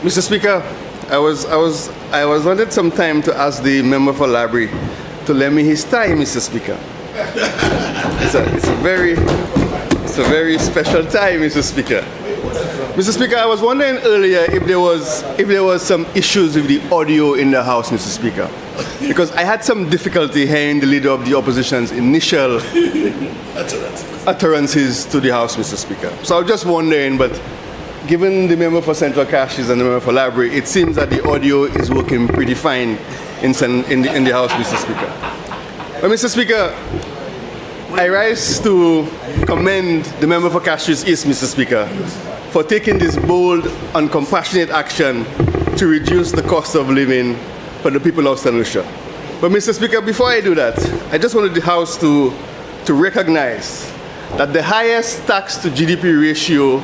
Mr. Speaker, I was wanted some time to ask the member for Library to lend me his tie, Mr. Speaker. It's a very special tie, Mr. Speaker. Mr. Speaker, I was wondering earlier if there was some issues with the audio in the House, Mr. Speaker, because I had some difficulty hearing the leader of the opposition's initial utterances to the House, Mr. Speaker. So I was just wondering, but given the member for Central Caches and the member for Library, it seems that the audio is working pretty fine in the House, Mr. Speaker. But Mr. Speaker, I rise to commend the member for Caches East, Mr. Speaker, for taking this bold and compassionate action to reduce the cost of living for the people of St. Lucia. But Mr. Speaker, before I do that, I just wanted the House to recognize that the highest tax to GDP ratio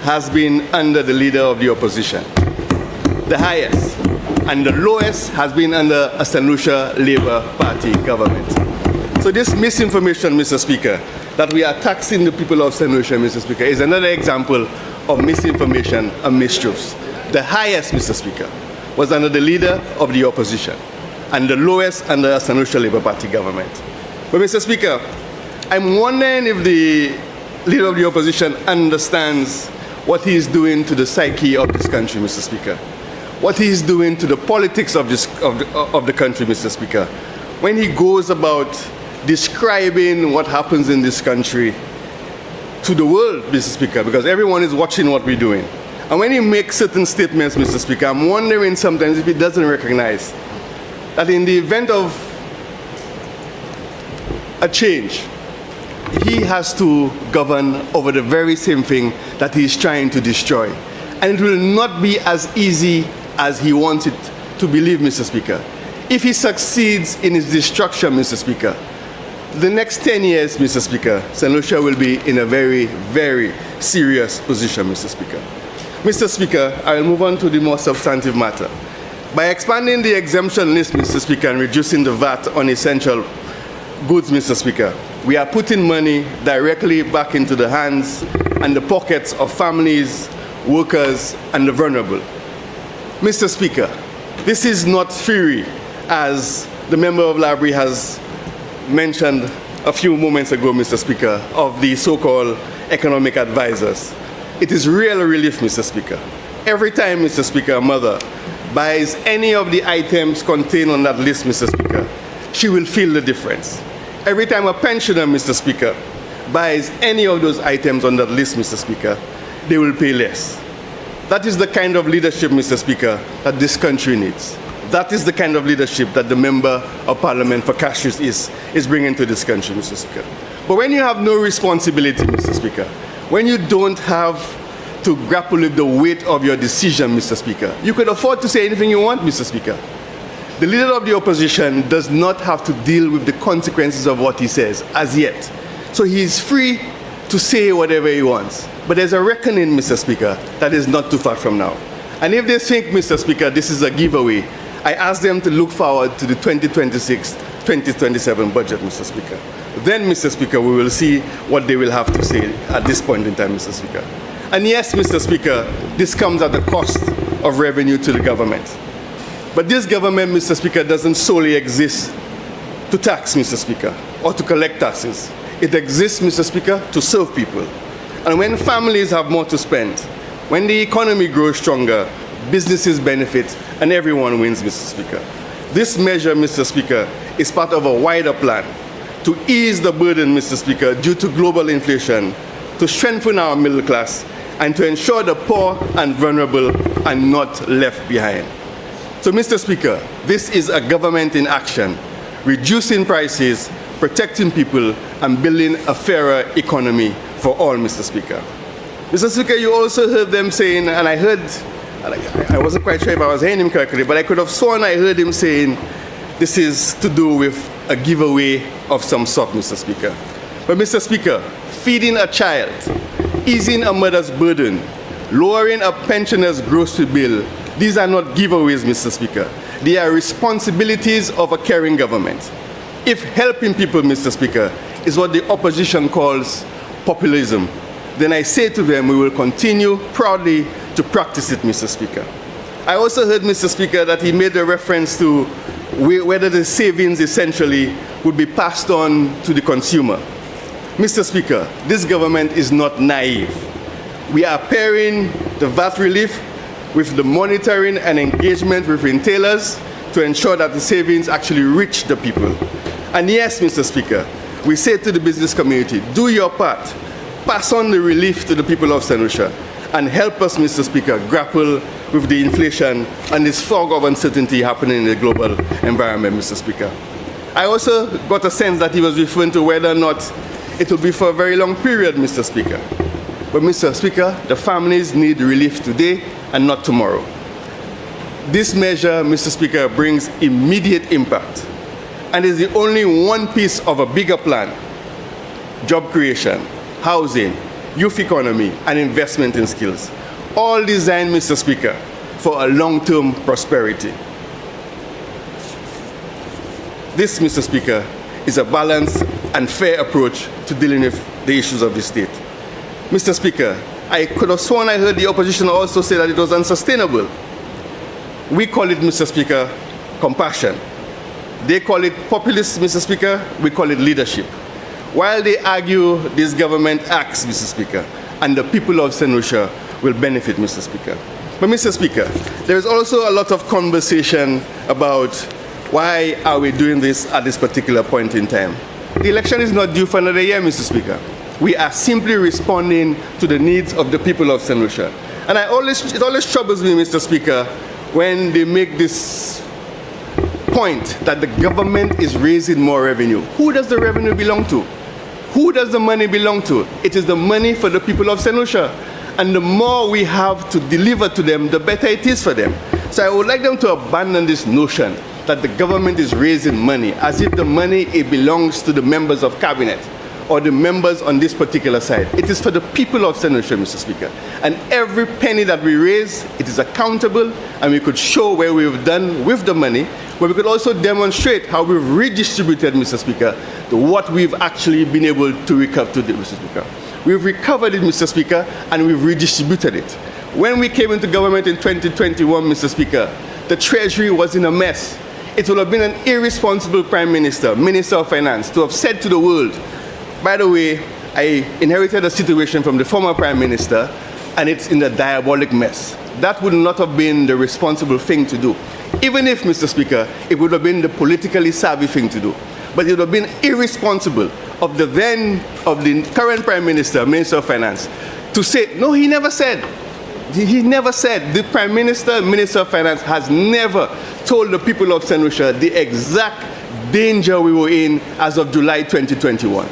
has been under the leader of the opposition. The highest. And the lowest has been under a St. Lucia Labour Party government. So this misinformation, Mr. Speaker, that we are taxing the people of St. Lucia, Mr. Speaker, is another example of misinformation and mistruths. The highest, Mr. Speaker, was under the leader of the opposition, and the lowest under a St. Lucia Labour Party government. But Mr. Speaker, I'm wondering if the leader of the opposition understands what he is doing to the psyche of this country, Mr. Speaker. What he is doing to the politics of the country, Mr. Speaker. When he goes about describing what happens in this country to the world, Mr. Speaker, because everyone is watching what we're doing. And when he makes certain statements, Mr. Speaker, I'm wondering sometimes if he doesn't recognize that in the event of a change, he has to govern over the very same thing that he is trying to destroy. And it will not be as easy as he wants it to believe, Mr. Speaker. If he succeeds in his destruction, Mr. Speaker, the next 10 years, Mr. Speaker, St. Lucia will be in a very, very serious position, Mr. Speaker. Mr. Speaker, I will move on to the more substantive matter. By expanding the exemption list, Mr. Speaker, and reducing the VAT on essential goods, Mr. Speaker, we are putting money directly back into the hands and the pockets of families, workers, and the vulnerable. Mr. Speaker, this is not theory, as the member of Library has mentioned a few moments ago, Mr. Speaker, of the so-called economic advisors. It is real relief, Mr. Speaker. Every time, Mr. Speaker, a mother buys any of the items contained on that list, Mr. Speaker, she will feel the difference. Every time a pensioner, Mr. Speaker, buys any of those items on that list, Mr. Speaker, they will pay less. That is the kind of leadership, Mr. Speaker, that this country needs. That is the kind of leadership that the Member of Parliament for Caches is bringing to this country, Mr. Speaker. But when you have no responsibility, Mr. Speaker, when you don't have to grapple with the weight of your decision, Mr. Speaker, you could afford to say anything you want, Mr. Speaker. The leader of the opposition does not have to deal with the consequences of what he says, as yet. So he is free to say whatever he wants. But there's a reckoning, Mr. Speaker, that is not too far from now. And if they think, Mr. Speaker, this is a giveaway, I ask them to look forward to the 2026-2027 budget, Mr. Speaker. Then, Mr. Speaker, we will see what they will have to say at this point in time, Mr. Speaker. And yes, Mr. Speaker, this comes at the cost of revenue to the government. But this government, Mr. Speaker, doesn't solely exist to tax, Mr. Speaker, or to collect taxes. It exists, Mr. Speaker, to serve people. And when families have more to spend, when the economy grows stronger, businesses benefit, and everyone wins, Mr. Speaker. This measure, Mr. Speaker, is part of a wider plan to ease the burden, Mr. Speaker, due to global inflation, to strengthen our middle class, and to ensure the poor and vulnerable are not left behind. So, Mr. Speaker, this is a government in action, reducing prices, protecting people, and building a fairer economy for all, Mr. Speaker. Mr. Speaker, you also heard them saying, and I wasn't quite sure if I was hearing him correctly, but I could have sworn I heard him saying this is to do with a giveaway of some sort, Mr. Speaker. But, Mr. Speaker, feeding a child, easing a mother's burden, lowering a pensioner's grocery bill, these are not giveaways, Mr. Speaker. They are responsibilities of a caring government. If helping people, Mr. Speaker, is what the opposition calls populism, then I say to them we will continue proudly to practice it, Mr. Speaker. I also heard, Mr. Speaker, that he made a reference to whether the savings essentially would be passed on to the consumer. Mr. Speaker, this government is not naive. We are pairing the VAT relief with the monitoring and engagement with retailers to ensure that the savings actually reach the people. And yes, Mr. Speaker, we say to the business community, do your part. Pass on the relief to the people of St. Lucia and help us, Mr. Speaker, grapple with the inflation and this fog of uncertainty happening in the global environment, Mr. Speaker. I also got a sense that he was referring to whether or not it will be for a very long period, Mr. Speaker. But, Mr. Speaker, the families need relief today and not tomorrow. This measure, Mr. Speaker, brings immediate impact and is the only one piece of a bigger plan: job creation, housing, youth economy, and investment in skills. All designed, Mr. Speaker, for a long-term prosperity. This, Mr. Speaker, is a balanced and fair approach to dealing with the issues of the state. Mr. Speaker, I could have sworn I heard the opposition also say that it was unsustainable. We call it, Mr. Speaker, compassion. They call it populist, Mr. Speaker. We call it leadership. While they argue this government acts, Mr. Speaker, and the people of St. Lucia will benefit, Mr. Speaker. But, Mr. Speaker, there is also a lot of conversation about why are we doing this at this particular point in time. The election is not due for another year, Mr. Speaker. We are simply responding to the needs of the people of St. Lucia. And it always troubles me, Mr. Speaker, when they make this point that the government is raising more revenue. Who does the revenue belong to? Who does the money belong to? It is the money for the people of St. Lucia. And the more we have to deliver to them, the better it is for them. So I would like them to abandon this notion that the government is raising money as if the money it belongs to the members of cabinet or the members on this particular side. It is for the people of St. Lucia, Mr. Speaker. And every penny that we raise, it is accountable, and we could show where we've done with the money, but we could also demonstrate how we've redistributed, Mr. Speaker, what we've actually been able to recover today, Mr. Speaker. We've recovered it, Mr. Speaker, and we've redistributed it. When we came into government in 2021, Mr. Speaker, the Treasury was in a mess. It would have been an irresponsible Prime Minister, Minister of Finance, to have said to the world, by the way, I inherited a situation from the former Prime Minister, and it's in a diabolic mess. That would not have been the responsible thing to do. Even if, Mr. Speaker, it would have been the politically savvy thing to do. But it would have been irresponsible of the current Prime Minister, Minister of Finance, to say, no, he never said. He never said. The Prime Minister, Minister of Finance has never told the people of St. Lucia the exact danger we were in as of July 2021.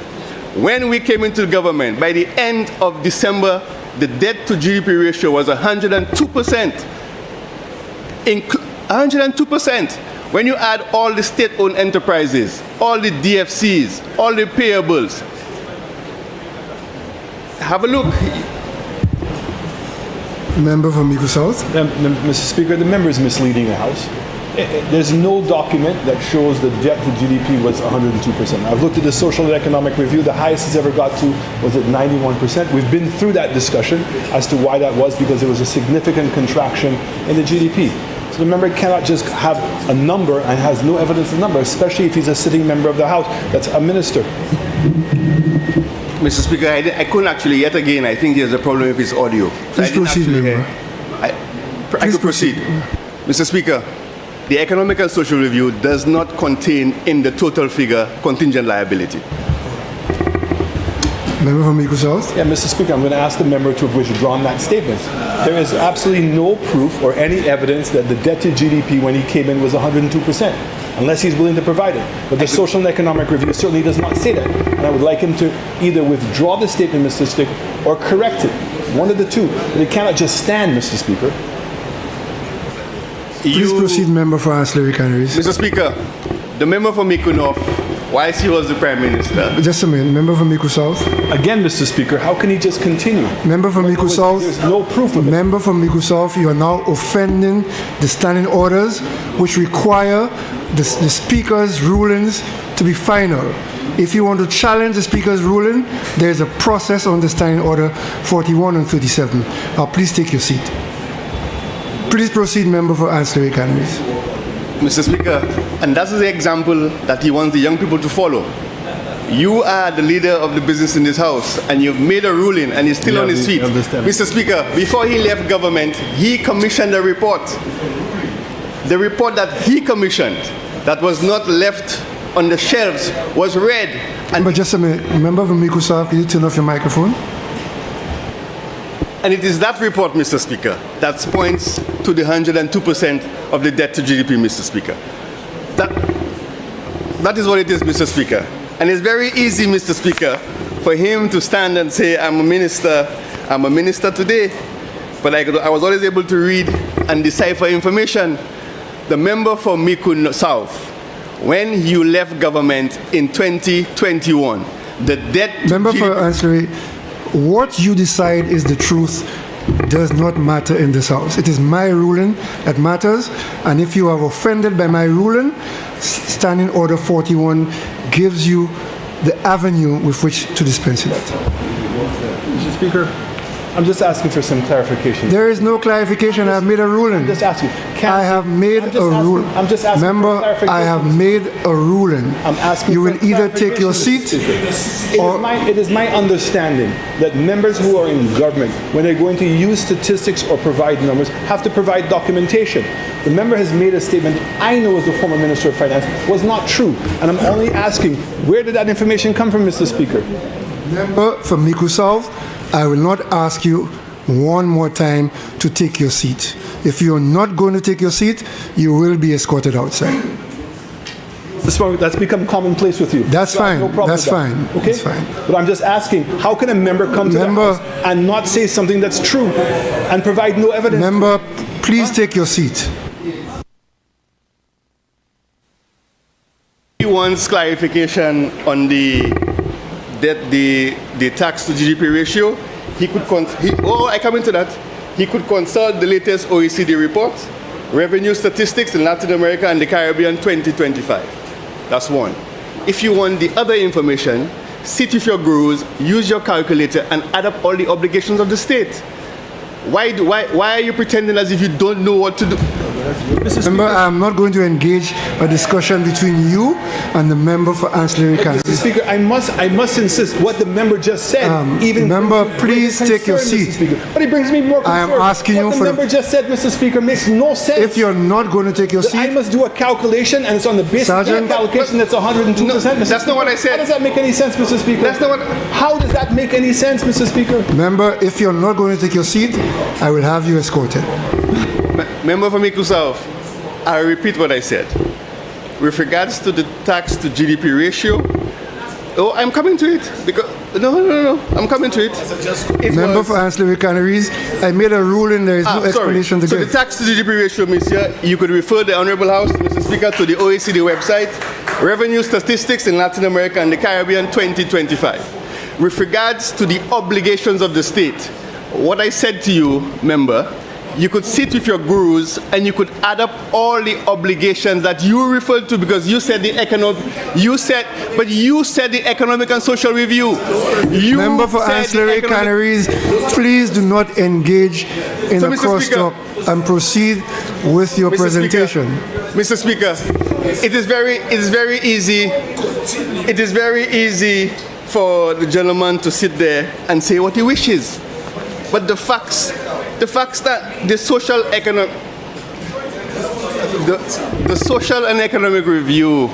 When we came into government, by the end of December, the debt to GDP ratio was 102%. 102%. When you add all the state-owned enterprises, all the DFCs, all the payables, have a look. Member from Mico South. Mr. Speaker, the member is misleading the House. There's no document that shows the debt to GDP was 102%. I've looked at the social and economic review. The highest it's ever got to was at 91%. We've been through that discussion as to why that was, because there was a significant contraction in the GDP. So the member cannot just have a number and has no evidence of the number, especially if he's a sitting member of the House. That's a minister. Mr. Speaker, I couldn't actually, yet again, I think there's a problem with his audio. So Please proceed, member. I could proceed. Mr. Speaker, the Economic and Social Review does not contain in the total figure contingent liability. Member from Mico South. Yeah, Mr. Speaker, I'm going to ask the member to have withdrawn that statement. There is absolutely no proof or any evidence that the debt to GDP when he came in was 102%, unless he's willing to provide it. But the Social and Economic Review certainly does not say that. And I would like him to either withdraw the statement, Mr. Speaker, or correct it. One of the two. But it cannot just stand, Mr. Speaker. Please proceed, member for Ancillary Canaries. Mr. Speaker, the member for Mico North, whilst he was the Prime Minister. Just a minute. Member from Mico South. Again, Mr. Speaker, how can he just continue? Member from Mico South. There's no proof of it. Member from Mico South, you are now offending the standing orders, which require the Speaker's rulings to be final. If you want to challenge the Speaker's ruling, there is a process on the standing order 41 and 37. Please take your seat. Please proceed, member for ancillary economies. Mr. Speaker, and that is the example that he wants the young people to follow. You are the leader of the business in this house, and you've made a ruling, and he's still on his feet. Mr. Speaker, before he left government, he commissioned a report. The report that he commissioned, that was not left on the shelves, was read. But just a minute, member of Microsoft, can you turn off your microphone? And it is that report, Mr. Speaker, that points to the 102% of the debt to GDP, Mr. Speaker. That is what it is, Mr. Speaker. And it's very easy, Mr. Speaker, for him to stand and say, I'm a minister today, but I was always able to read and decipher information. The member for Miku South, when you left government in 2021, the debt... Member for ancillary, what you decide is the truth does not matter in this house. It is my ruling that matters, and if you are offended by my ruling, Standing Order 41 gives you the avenue with which to dispense it. Mr. Speaker, I'm just asking for some clarification. There is no clarification. I have made a ruling. I'm just asking. I have made a ruling. I'm just asking. Member, I have made a ruling. I'm asking. You will either take your seat, it is my understanding that members who are in government, when they're going to use statistics or provide numbers, have to provide documentation. The member has made a statement I know as the former Minister of Finance was not true, and I'm only asking, where did that information come from, Mr. Speaker? Member from Miku South, I will not ask you one more time to take your seat. If you're not going to take your seat, you will be escorted outside. That's become commonplace with you. That's so fine. No problem that's with that. fine. Okay? That's fine. But I'm just asking, how can a member come to the house and not say something that's true and provide no evidence? Member, please take your seat. He wants clarification on the tax to GDP ratio. He could I come into that. He could consult the latest OECD report, revenue statistics in Latin America and the Caribbean 2025. That's one. If you want the other information, sit with your gurus, use your calculator, and add up all the obligations of the state. Why are you pretending as if you don't know what to do? Member, I'm not going to engage a discussion between you and the member for ancillary economies. Mr. Speaker, I must insist what the member just said. Member, please take your seat. But it brings me more concern. I am asking you what the member just said, Mr. Speaker, makes no sense. If you're not going to take your seat, I must do a calculation, and it's on the basis of that calculation that's 102%. No, that's not what I said. How does that make any sense, Mr. Speaker? That's not what. How does that make any sense, Mr. Speaker? Member, if you're not going to take your seat, I will have you escorted. Member from Miku South, I repeat what I said. With regards to the tax to GDP ratio, I'm coming to it. Because no, I'm coming to it. Member for ancillary economies, I made a ruling, there is no explanation to give. So the tax to GDP ratio, Monsieur, you could refer the Honorable House, Mr. Speaker, to the OECD website, revenue statistics in Latin America and the Caribbean 2025. With regards to the obligations of the state, what I said to you, member, you could sit with your gurus and you could add up all the obligations that you referred to, because you said the economic, you said the economic and social review. Member for ancillary economies, please do not engage in a crosstalk and proceed with your presentation. Mr. Speaker, it is very easy for the gentleman to sit there and say what he wishes. But the facts that the social and economic review,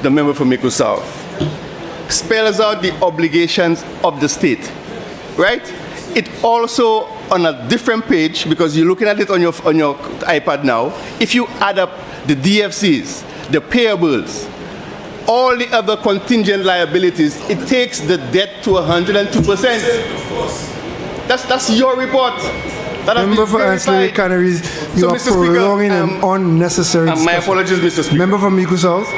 the member for Miku South, spells out the obligations of the state, right? It also, on a different page, because you're looking at it on your iPad now, if you add up the DFCs, the payables, all the other contingent liabilities, it takes the debt to 102%. That's your report. Member for ancillary economies, you are prolonging an unnecessary discussion. My apologies, Mr. Speaker. Member for Miku South.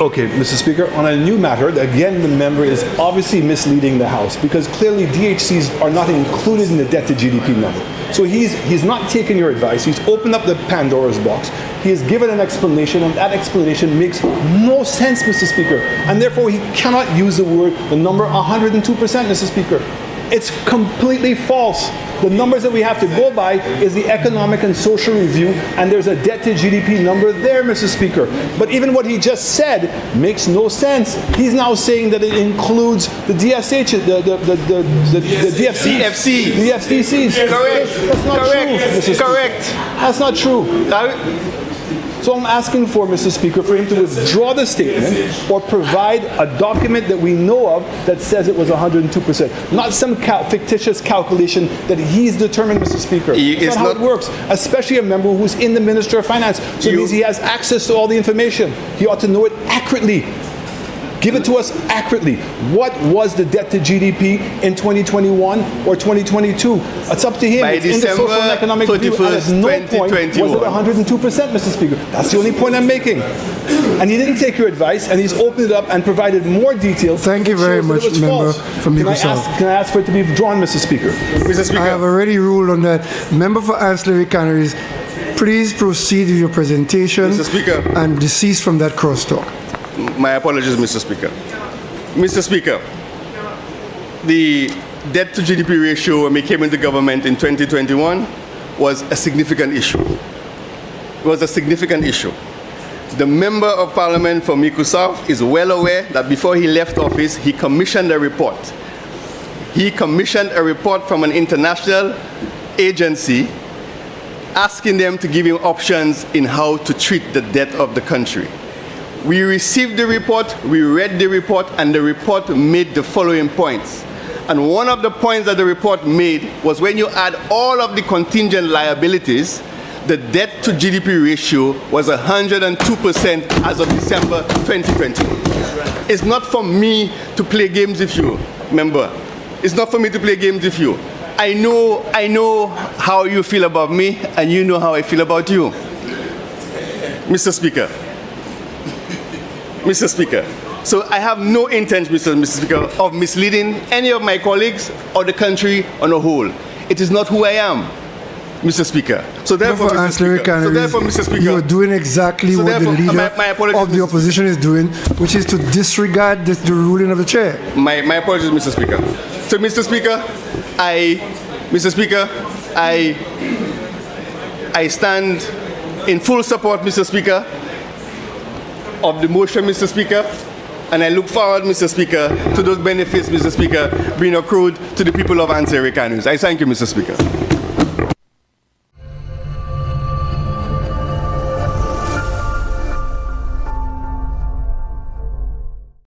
Okay, Mr. Speaker, on a new matter, again, the member is obviously misleading the House, because clearly DHCs are not included in the debt to GDP number. So he's not taken your advice. He's opened up the Pandora's box. He has given an explanation, and that explanation makes no sense, Mr. Speaker. And therefore, he cannot use the number 102%, Mr. Speaker. It's completely false. The numbers that we have to go by is the economic and social review, and there's a debt to GDP number there, Mr. Speaker. But even what he just said makes no sense. He's now saying that it includes the DSH, the DFC, the FCCs. Correct. That's not true, Mr. Speaker. Correct. That's not true. So I'm asking for, Mr. Speaker, for him to withdraw the statement or provide a document that we know of that says it was 102%. Not some fictitious calculation that he's determined, Mr. Speaker. That's not how it works, especially a member who's in the Minister of Finance. So it means he has access to all the information. He ought to know it accurately. Give it to us accurately. What was the debt to GDP in 2021 or 2022? It's up to him. By it's in the December social and economic review, and at no point was it 102%, Mr. Speaker. That's the only point I'm making. And he didn't take your advice, and he's opened it up and provided more details. Thank you very much, member from Miko South. Can I ask for it to be withdrawn, Mr. Speaker? Mr. Speaker. I have already ruled on that. Member for Ancillary Canaries, please proceed with your presentation. Mr. Speaker. And desist from that crosstalk. My apologies, Mr. Speaker. Mr. Speaker, the debt to GDP ratio when we came into government in 2021 was a significant issue. It was a significant issue. The Member of Parliament for Mico South is well aware that before he left office, he commissioned a report. He commissioned a report from an international agency asking them to give him options in how to treat the debt of the country. We received the report, we read the report, and the report made the following points. And one of the points that the report made was when you add all of the contingent liabilities, the debt to GDP ratio was 102% as of December 2020. It's not for me to play games with you, member. It's not for me to play games with you. I know how you feel about me, and you know how I feel about you. Mr. Speaker. Mr. Speaker, so I have no intention, Mr. Speaker, of misleading any of my colleagues or the country on a whole. It is not who I am, Mr. Speaker. So therefore, Mr. Speaker, you are doing exactly what the leader of the opposition is doing, which is to disregard the ruling of the chair. My apologies, Mr. Speaker. So, Mr. Speaker, I stand in full support, Mr. Speaker, of the motion, Mr. Speaker, and I look forward, Mr. Speaker, to those benefits, Mr. Speaker, being accrued to the people of Sanitary. I thank you, Mr. Speaker.